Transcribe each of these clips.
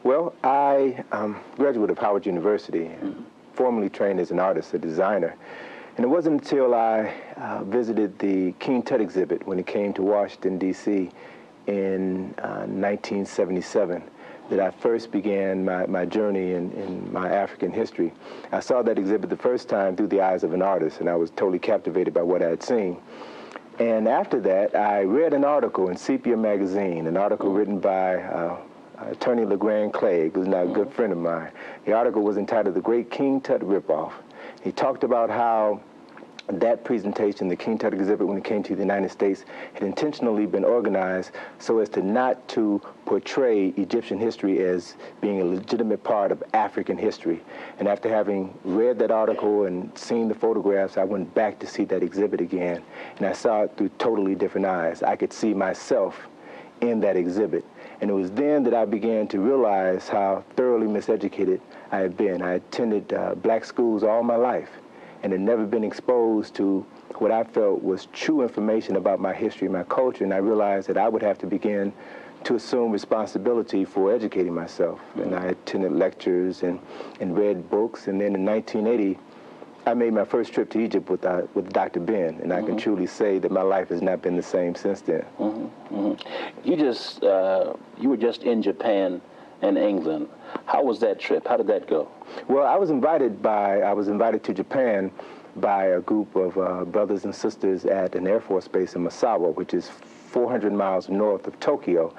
Well, I graduated of Howard University, formerly trained as an artist, a designer. And it wasn't until I visited the King Tut exhibit when it came to Washington, D.C. in 1977 that I first began my journey in my African history. I saw that exhibit the first time through the eyes of an artist, and I was totally captivated by what I had seen. And after that, I read an article in Sepia magazine, an article written by attorney LeGrand Clegg, who's now a good friend of mine. The article was entitled The Great King Tut Ripoff. He talked about how that presentation, the King Tut exhibit, when it came to the United States, had intentionally been organized so as to not to portray Egyptian history as being a legitimate part of African history. And after having read that article and seen the photographs, I went back to see that exhibit again, and I saw it through totally different eyes. I could see myself in that exhibit. And it was then that I began to realize how thoroughly miseducated I had been. I attended black schools all my life and had never been exposed to what I felt was true information about my history, my culture, and I realized that I would have to begin to assume responsibility for educating myself. And I attended lectures and read books, and then in 1980, I made my first trip to Egypt with Dr. Ben, and I can truly say that my life has not been the same since then. You were just in Japan and England. How was that trip? How did that go? Well, I was invited to Japan by a group of brothers and sisters at an Air Force base in Misawa, which is 400 miles north of Tokyo.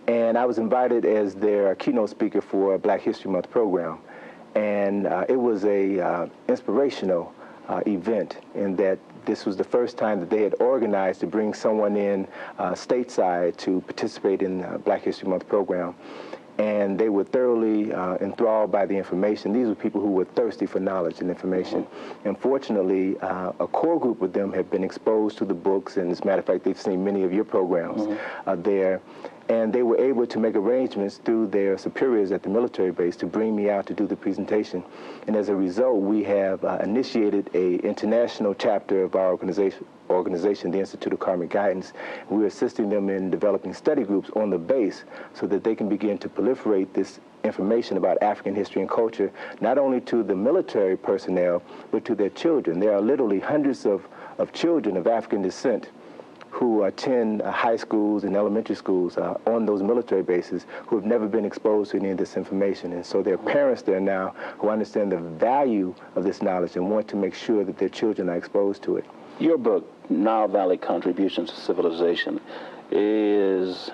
And I was invited as their keynote speaker for a Black History Month program. And it was a inspirational event in that this was the first time that they had organized to bring someone in stateside to participate in the Black History Month program. And they were thoroughly enthralled by the information. These were people who were thirsty for knowledge and information. And fortunately, a core group of them have been exposed to the books, and as a matter of fact, they've seen many of your programs there. And they were able to make arrangements through their superiors at the military base to bring me out to do the presentation. And as a result, we have initiated an international chapter of our organization, the Institute of Karmic Guidance. We're assisting them in developing study groups on the base so that they can begin to proliferate this information about African history and culture, not only to the military personnel, but to their children. There are literally hundreds of children of African descent who attend high schools and elementary schools on those military bases who have never been exposed to any of this information. And so there are parents there now who understand the value of this knowledge and want to make sure that their children are exposed to it. Your book, Nile Valley Contributions to Civilization, is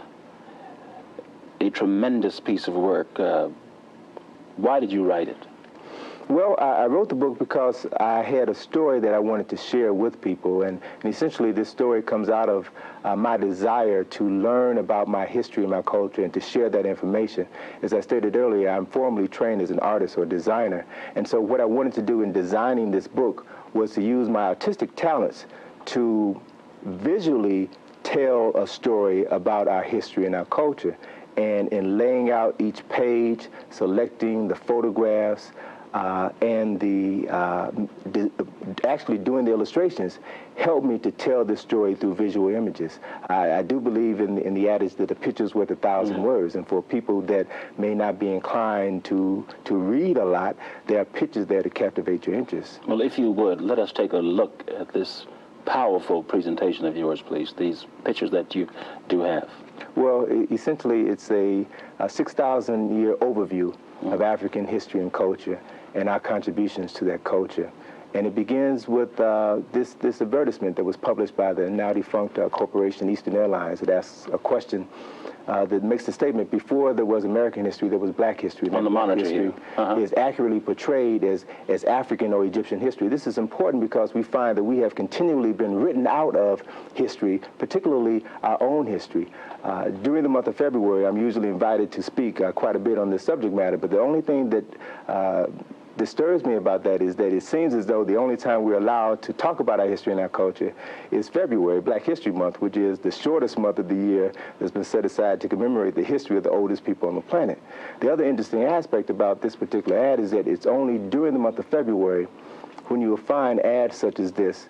a tremendous piece of work. Why did you write it? Well, I wrote the book because I had a story that I wanted to share with people, and essentially this story comes out of my desire to learn about my history and my culture and to share that information. As I stated earlier, I'm formally trained as an artist or designer, and so what I wanted to do in designing this book was to use my artistic talents to visually tell a story about our history and our culture. And in laying out each page, selecting the photographs, and actually doing the illustrations helped me to tell this story through visual images. I do believe in the adage that a picture's worth 1,000 words, and for people that may not be inclined to read a lot, there are pictures there to captivate your interest. Well, if you would, let us take a look at this powerful presentation of yours, please, these pictures that you do have. Well, essentially, it's a 6,000-year overview of African history and culture and our contributions to that culture. And it begins with this advertisement that was published by the now defunct corporation Eastern Airlines. It asks a question that makes the statement, before there was American history, there was black history. On the monitor history is accurately portrayed as African or Egyptian history. This is important because we find that we have continually been written out of history, particularly our own history. During the month of February, I'm usually invited to speak quite a bit on this subject matter, but the only thing that disturbs me about that is that it seems as though the only time we're allowed to talk about our history and our culture is February, Black History Month, which is the shortest month of the year that's been set aside to commemorate the history of the oldest people on the planet. The other interesting aspect about this particular ad is that it's only during the month of February when you will find ads such as this,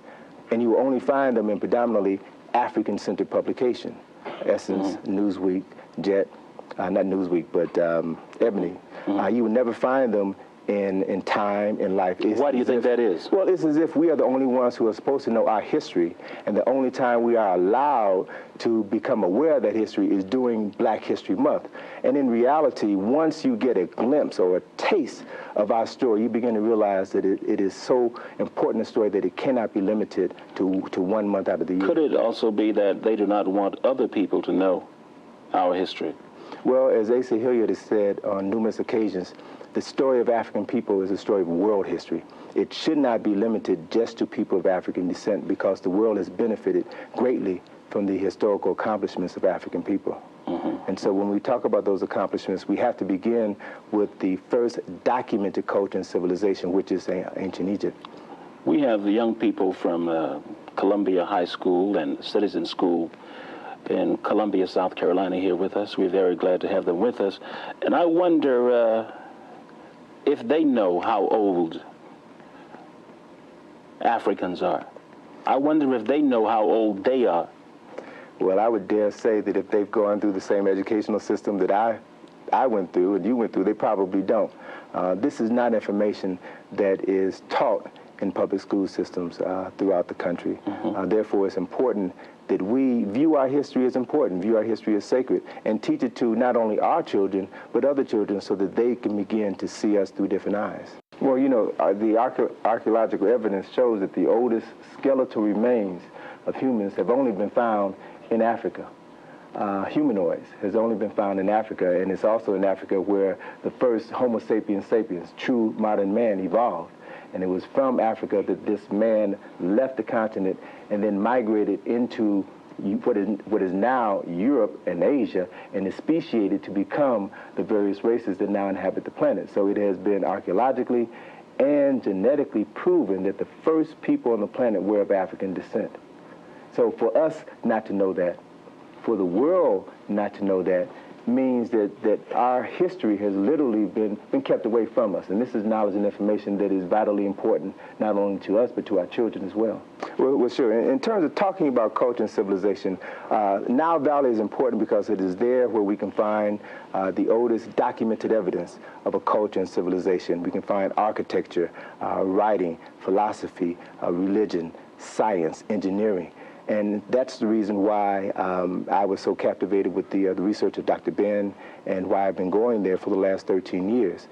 and you will only find them in predominantly African-centered publication. Essence, Newsweek, Jet, not Newsweek, but Ebony. You would never find them in time, in life. Why do you think that is? Well, it's as if we are the only ones who are supposed to know our history, and the only time we are allowed to become aware of that history is during Black History Month. And in reality, once you get a glimpse or a taste of our story, you begin to realize that it is so important a story that it cannot be limited to 1 month out of the year. Could it also be that they do not want other people to know our history? Well, as Asa Hilliard has said on numerous occasions, the story of African people is a story of world history. It should not be limited just to people of African descent, because the world has benefited greatly from the historical accomplishments of African people. And so when we talk about those accomplishments, we have to begin with the first documented culture and civilization, which is ancient Egypt. We have the young people from Columbia High School and Citizen School in Columbia, South Carolina here with us. We're very glad to have them with us. And I wonder if they know how old Africans are. I wonder if they know how old they are. Well, I would dare say that if they've gone through the same educational system that I went through and you went through, they probably don't. This is not information that is taught in public school systems throughout the country. Therefore, it's important that we view our history as important, view our history as sacred, and teach it to not only our children, but other children, so that they can begin to see us through different eyes. Well, you know, the archaeological evidence shows that the oldest skeletal remains of humans have only been found in Africa. Humanoids has only been found in Africa, and it's also in Africa where the first Homo sapiens sapiens, true modern man, evolved. And it was from Africa that this man left the continent and then migrated into what is now Europe and Asia, and is speciated to become the various races that now inhabit the planet. So it has been archaeologically and genetically proven that the first people on the planet were of African descent. So for us not to know that, for the world not to know that, means that our history has literally been kept away from us. And this is knowledge and information that is vitally important, not only to us, but to our children as well. Well, sure. In terms of talking about culture and civilization, Nile Valley is important because it is there where we can find the oldest documented evidence of a culture and civilization. We can find architecture, writing, philosophy, religion, science, engineering. And that's the reason why I was so captivated with the research of Dr. Ben, and why I've been going there for the last 13 years.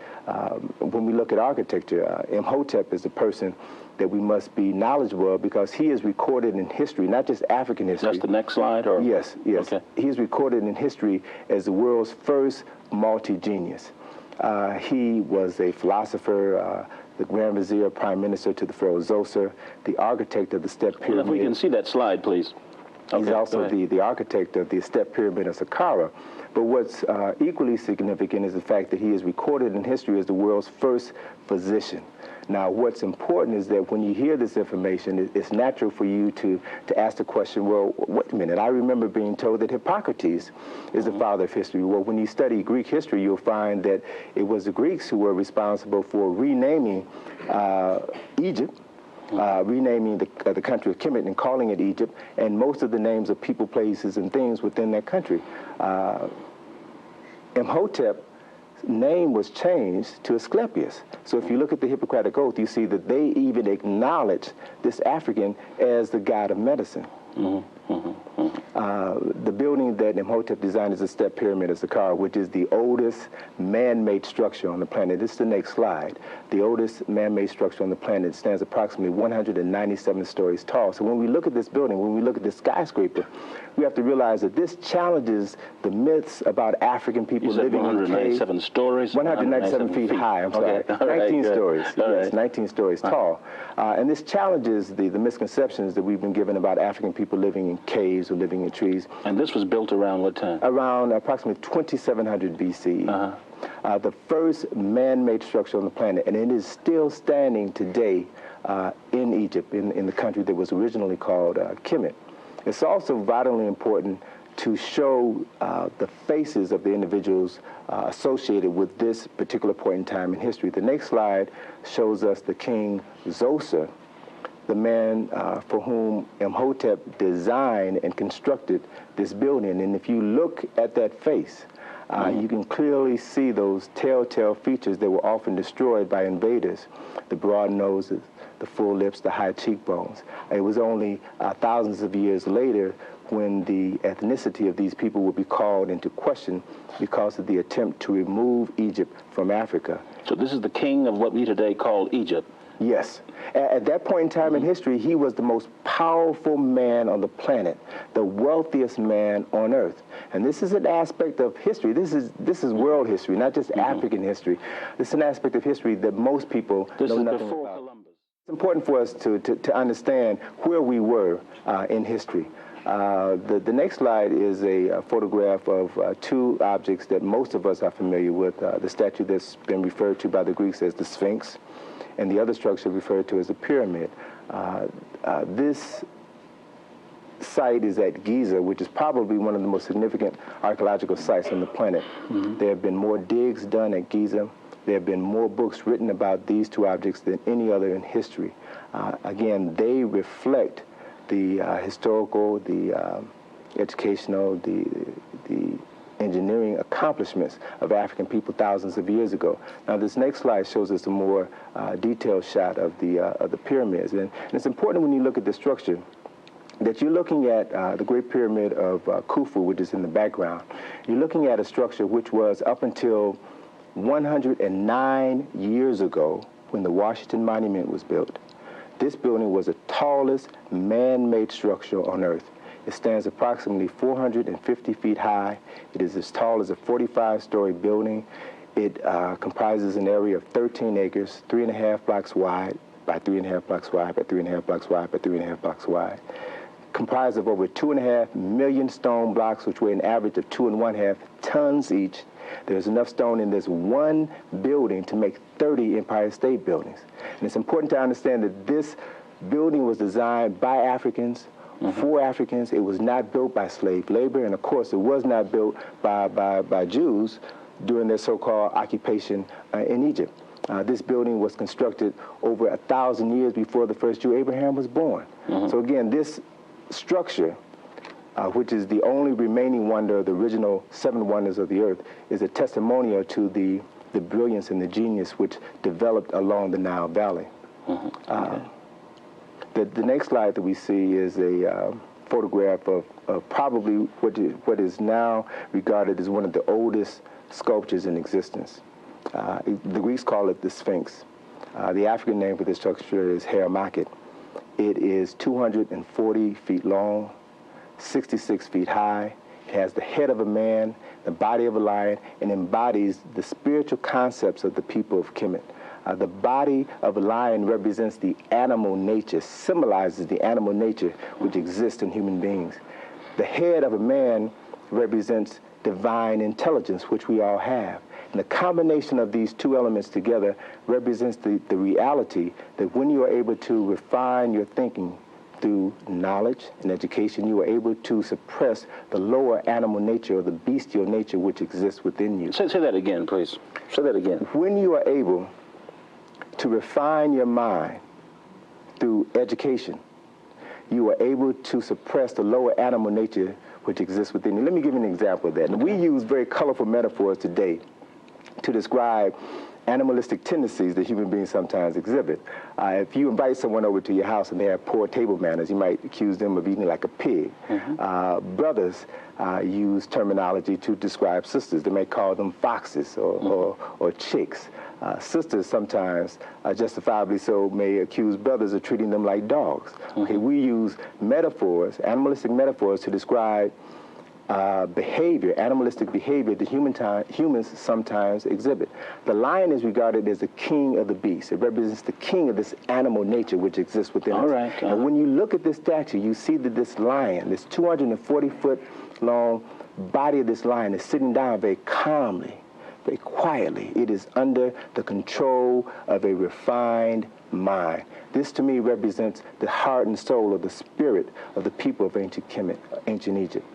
When we look at architecture, Imhotep is the person that we must be knowledgeable of, because he is recorded in history, not just African history. That's the next slide? Or? Yes. Okay. He is recorded in history as the world's first multi-genius. He was a philosopher, the Grand Vizier, Prime Minister to the Pharaoh Zoser, the architect of the Step Pyramid. Well, if we can see that slide, please. He's also the architect of the Step Pyramid of Saqqara. But what's equally significant is the fact that he is recorded in history as the world's first physician. Now, what's important is that when you hear this information, it's natural for you to ask the question, well, wait a minute, I remember being told that Hippocrates is the father of history. Well, when you study Greek history, you'll find that it was the Greeks who were responsible for renaming Egypt, renaming the country of Kemet and calling it Egypt, and most of the names of people, places, and things within that country. Imhotep's name was changed to Asclepius. So if you look at the Hippocratic Oath, you see that they even acknowledge this African as the god of medicine. The building that Imhotep designed is the Step Pyramid of Saqqara, which is the oldest man-made structure on the planet. This is the next slide. The oldest man-made structure on the planet stands approximately 197 stories tall. So when we look at this building, when we look at this skyscraper, we have to realize that this challenges the myths about African people living in 197 stories? 197 feet high, I'm sorry. Okay. 19 stories, yes, 19 stories tall. And this challenges the misconceptions that we've been given about African people living in caves or living in trees. And this was built around what time? Around approximately 2700 BCE. The first man-made structure on the planet, and it is still standing today in Egypt, in the country that was originally called Kemet. It's also vitally important to show the faces of the individuals associated with this particular point in time in history. The next slide shows us the King Zoser, the man for whom Imhotep designed and constructed this building. And if you look at that face, You can clearly see those telltale features that were often destroyed by invaders: the broad noses, the full lips, the high cheekbones. It was only thousands of years later when the ethnicity of these people would be called into question because of the attempt to remove Egypt from Africa. So this is the king of what we today call Egypt. Yes. At that point in time in history, he was the most powerful man on the planet, the wealthiest man on earth. And this is an aspect of history. This is world history, not just African history. This is an aspect of history that most people know nothing about. Columbus. It's important for us to understand where we were in history. The next slide is a photograph of two objects that most of us are familiar with, the statue that's been referred to by the Greeks as the Sphinx, and the other structure referred to as the pyramid. This site is at Giza, which is probably one of the most significant archaeological sites on the planet. There have been more digs done at Giza. There have been more books written about these two objects than any other in history. Again, they reflect the historical, the educational, the engineering accomplishments of African people thousands of years ago. Now, this next slide shows us a more detailed shot of the pyramids. And it's important when you look at the structure that you're looking at the Great Pyramid of Khufu, which is in the background. You're looking at a structure which was up until 109 years ago, when the Washington Monument was built. This building was the tallest man-made structure on Earth. It stands approximately 450 feet high. It is as tall as a 45-story building. It comprises an area of 13 acres, 3.5 blocks wide by 3.5 blocks wide by 3.5 blocks wide by 3.5 blocks wide. Comprised of over 2.5 million stone blocks, which weigh an average of 2.5 tons each. There's enough stone in this one building to make 30 Empire State Buildings. And it's important to understand that this building was designed by Africans, for Africans. It was not built by slave labor, and of course it was not built by Jews during their so-called occupation in Egypt. This building was constructed over 1,000 years before the first Jew, Abraham, was born. So again, this structure, which is the only remaining wonder of the original 7 wonders of the earth, is a testimonial to the brilliance and the genius which developed along the Nile Valley. The next slide that we see is a photograph of probably what is now regarded as one of the oldest sculptures in existence. The Greeks call it the Sphinx. The African name for this structure is Heramakit. It is 240 feet long, 66 feet high. It has the head of a man, the body of a lion, and embodies the spiritual concepts of the people of Kemet. The body of a lion represents the animal nature, symbolizes the animal nature which exists in human beings. The head of a man represents divine intelligence, which we all have. And the combination of these two elements together represents the reality that when you are able to refine your thinking through knowledge and education, you are able to suppress the lower animal nature or the bestial nature which exists within you. Say that again, please. Say that again. When you are able to refine your mind through education, you are able to suppress the lower animal nature which exists within you. Let me give you an example of that. And we use very colorful metaphors today to describe animalistic tendencies that human beings sometimes exhibit. If you invite someone over to your house and they have poor table manners, you might accuse them of eating like a pig. Brothers use terminology to describe sisters. They may call them foxes or chicks. Sisters sometimes, justifiably so, may accuse brothers of treating them like dogs. Okay, we use metaphors, animalistic metaphors, to describe behavior, animalistic behavior that humans sometimes exhibit. The lion is regarded as the king of the beasts. It represents the king of this animal nature which exists within us. And when you look at this statue, you see that this lion, this 240-foot long body of this lion, is sitting down very calmly, very quietly. It is under the control of a refined mind. This to me represents the heart and soul of the spirit of the people of ancient Kemet, ancient Egypt.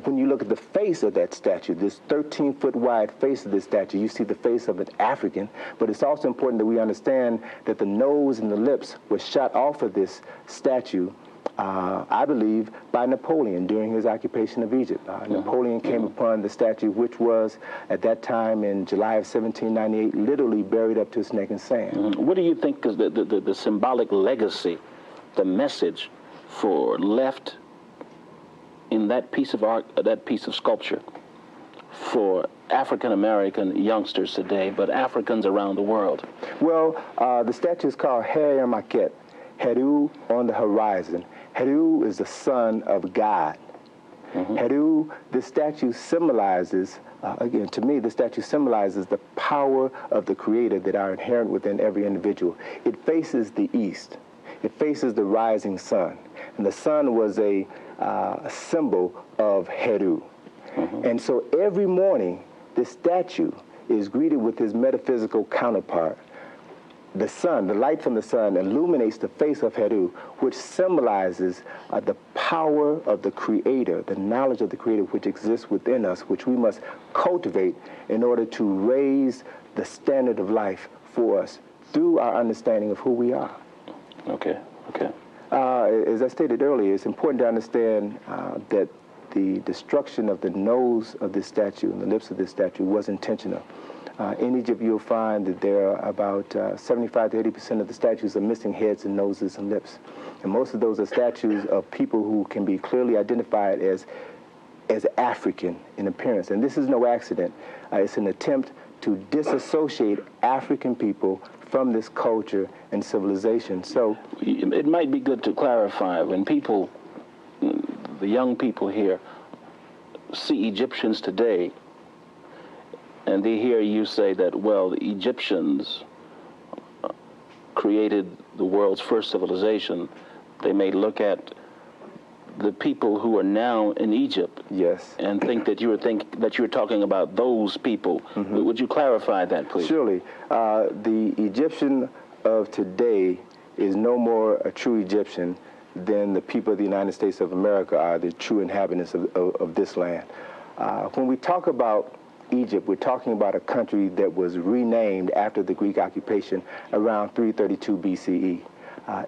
When you look at the face of that statue, this 13-foot wide face of this statue, you see the face of an African, but it's also important that we understand that the nose and the lips were shot off of this statue I believe, by Napoleon during his occupation of Egypt. Napoleon came upon the statue, which was, at that time in July of 1798, literally buried up to its neck in sand. What do you think is the symbolic legacy, the message left in that piece of art, that piece of sculpture, for African-American youngsters today, but Africans around the world? Well, the statue is called Her Maquette, Heru on the horizon. Heru is the son of God. Heru, the statue symbolizes, again, to me, the statue symbolizes the power of the Creator that are inherent within every individual. It faces the east. It faces the rising sun. And the sun was a symbol of Heru. And so every morning, this statue is greeted with his metaphysical counterpart. The sun, the light from the sun, illuminates the face of Heru, which symbolizes the power of the Creator, the knowledge of the Creator which exists within us, which we must cultivate in order to raise the standard of life for us through our understanding of who we are. Okay, okay. As I stated earlier, it's important to understand that the destruction of the nose of this statue and the lips of this statue was intentional. In Egypt, you'll find that there are about 75 to 80% of the statues are missing heads and noses and lips. And most of those are statues of people who can be clearly identified as African in appearance. And this is no accident. It's an attempt to disassociate African people from this culture and civilization. So it might be good to clarify, when people, the young people here, see Egyptians today, and they hear you say that, well, the Egyptians created the world's first civilization, they may look at the people who are now in Egypt, yes, and think that you're talking about those people. Would you clarify that, please? Surely. The Egyptian of today is no more a true Egyptian than the people of the United States of America are the true inhabitants of this land. When we talk about Egypt, we're talking about a country that was renamed after the Greek occupation around 332 BCE.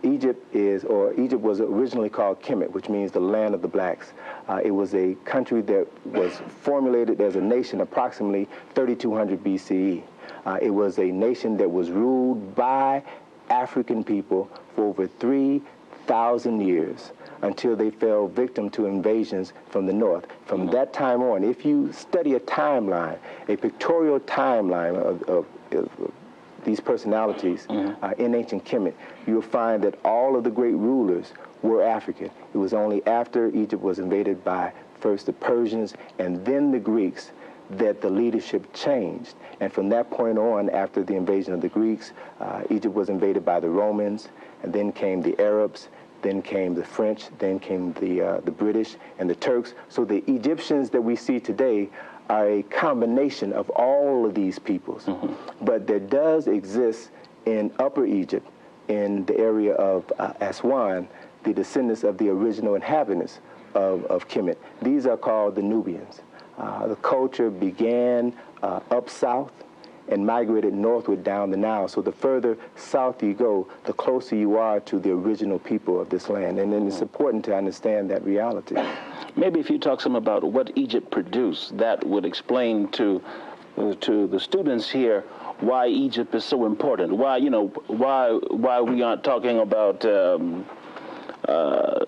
Egypt was originally called Kemet, which means the land of the blacks. It was a country that was formulated as a nation approximately 3200 BCE. It was a nation that was ruled by African people for over 3,000 years, until they fell victim to invasions from the north. From that time on, if you study a timeline, a pictorial timeline of these personalities in ancient Kemet, you'll find that all of the great rulers were African. It was only after Egypt was invaded by first the Persians and then the Greeks that the leadership changed. And from that point on, after the invasion of the Greeks, Egypt was invaded by the Romans, and then came the Arabs, then came the French, then came the British and the Turks. So the Egyptians that we see today are a combination of all of these peoples. But there does exist in Upper Egypt, in the area of Aswan, the descendants of the original inhabitants of Kemet. These are called the Nubians. The culture began up south and migrated northward down the Nile. So the further south you go, the closer you are to the original people of this land. And then it's important to understand that reality. Maybe if you talk some about what Egypt produced, that would explain to the students here why Egypt is so important. Why, why we aren't talking about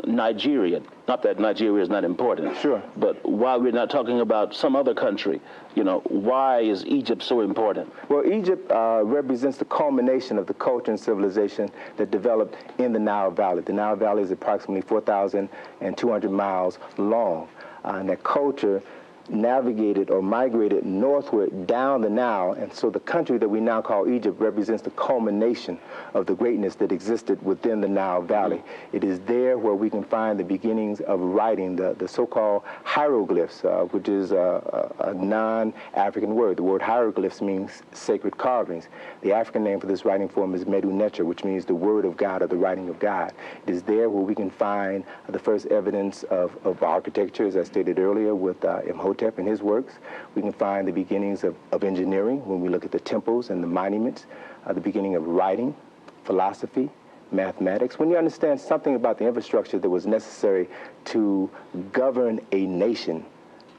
Nigeria. Not that Nigeria is not important. Sure. But why we're not talking about some other country. Why is Egypt so important? Well, Egypt represents the culmination of the culture and civilization that developed in the Nile Valley. The Nile Valley is approximately 4,200 miles long. And that culture navigated or migrated northward down the Nile, and so the country that we now call Egypt represents the culmination of the greatness that existed within the Nile Valley. It is there where we can find the beginnings of writing, the so-called hieroglyphs, which is a non-African word. The word hieroglyphs means sacred carvings. The African name for this writing form is Medu Neter, which means the word of God or the writing of God. It is there where we can find the first evidence of architecture, as I stated earlier, with Imhotep and his works. We can find the beginnings of engineering when we look at the temples and the monuments, the beginning of writing, philosophy, mathematics, when you understand something about the infrastructure that was necessary to govern a nation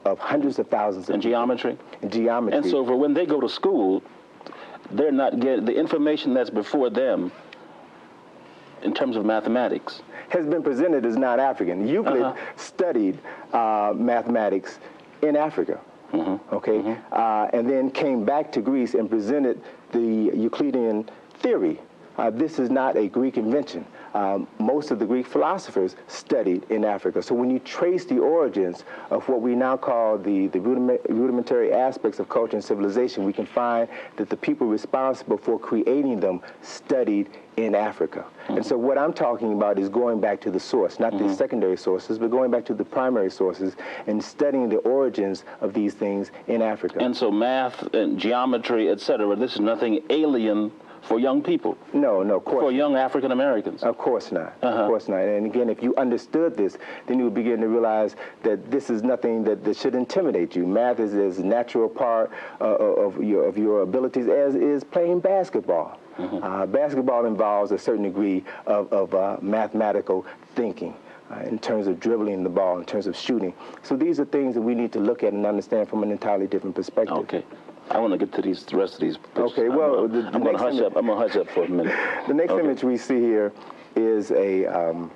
of hundreds of thousands of and geometry. And geometry. And so for when they go to school, they're not getting the information that's before them in terms of mathematics. Has been presented as not African. Euclid studied mathematics in Africa. Okay, and then came back to Greece and presented the Euclidean theory. This is not a Greek invention. Most of the Greek philosophers studied in Africa. So when you trace the origins of what we now call the rudimentary aspects of culture and civilization, we can find that the people responsible for creating them studied in Africa. And so what I'm talking about is going back to the source, not the secondary sources, but going back to the primary sources and studying the origins of these things in Africa. And so math and geometry, etc., this is nothing alien for young people. No, of course. For young African Americans. Of course not. Of course not. And again, if you understood this, then you would begin to realize that this is nothing that should intimidate you. Math is as a natural part of your abilities as is playing basketball. Basketball involves a certain degree of mathematical thinking. In terms of dribbling the ball, in terms of shooting. So these are things that we need to look at and understand from an entirely different perspective. Okay. I want to get to the rest of these pictures. Okay, well, I'm going to hush up. I'm going to hush up for a minute. The next image we see here is a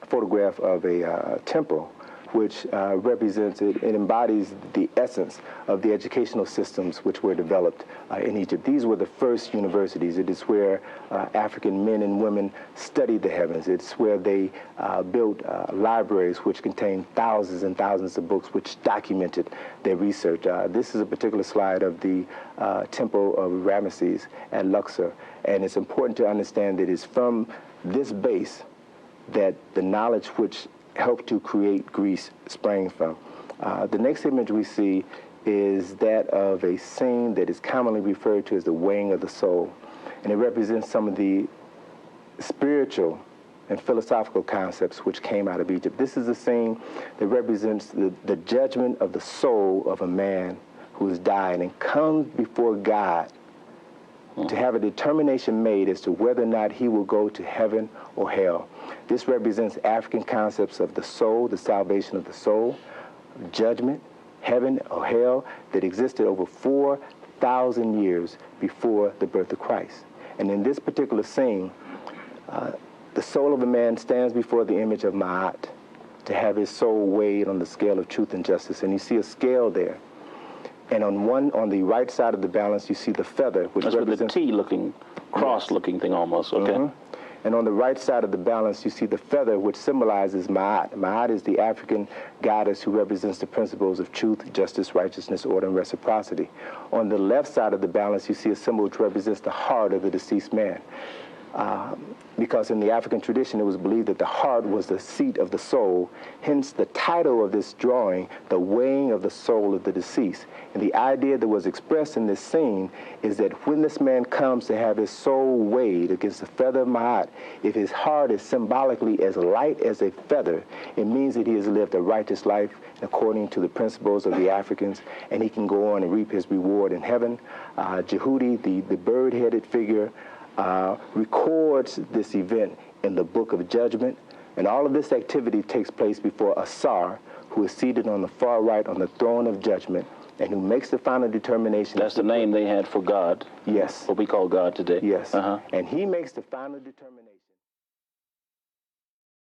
photograph of a temple, which represents, it embodies the essence of the educational systems which were developed in Egypt. These were the first universities. It is where African men and women studied the heavens. It's where they built libraries which contained thousands and thousands of books which documented their research. This is a particular slide of the temple of Ramesses at Luxor, and it's important to understand that it's from this base that the knowledge which helped to create Greece sprang from. The next image we see is that of a scene that is commonly referred to as the weighing of the soul, and it represents some of the spiritual and philosophical concepts which came out of Egypt. This is a scene that represents the judgment of the soul of a man who has died and comes before God to have a determination made as to whether or not he will go to heaven or hell. This represents African concepts of the soul, the salvation of the soul, judgment, heaven or hell, that existed over 4,000 years before the birth of Christ. And in this particular scene, the soul of a man stands before the image of Ma'at to have his soul weighed on the scale of truth and justice. And you see a scale there. And on the right side of the balance, you see the feather, which represents the T-looking, cross-looking thing almost. Okay. And on the right side of the balance, you see the feather, which symbolizes Ma'at. Ma'at is the African goddess who represents the principles of truth, justice, righteousness, order, and reciprocity. On the left side of the balance, you see a symbol which represents the heart of the deceased man. Because in the African tradition, it was believed that the heart was the seat of the soul. Hence, the title of this drawing, The Weighing of the Soul of the Deceased. And the idea that was expressed in this scene is that when this man comes to have his soul weighed against the feather of Ma'at, if his heart is symbolically as light as a feather, it means that he has lived a righteous life according to the principles of the Africans, and he can go on and reap his reward in heaven. Jehudi, the bird-headed figure, records this event in the Book of Judgment, and all of this activity takes place before Asar, who is seated on the far right on the throne of judgment, and who makes the final determination. That's the name they had for God. Yes. What we call God today. Yes. And he makes the final determination.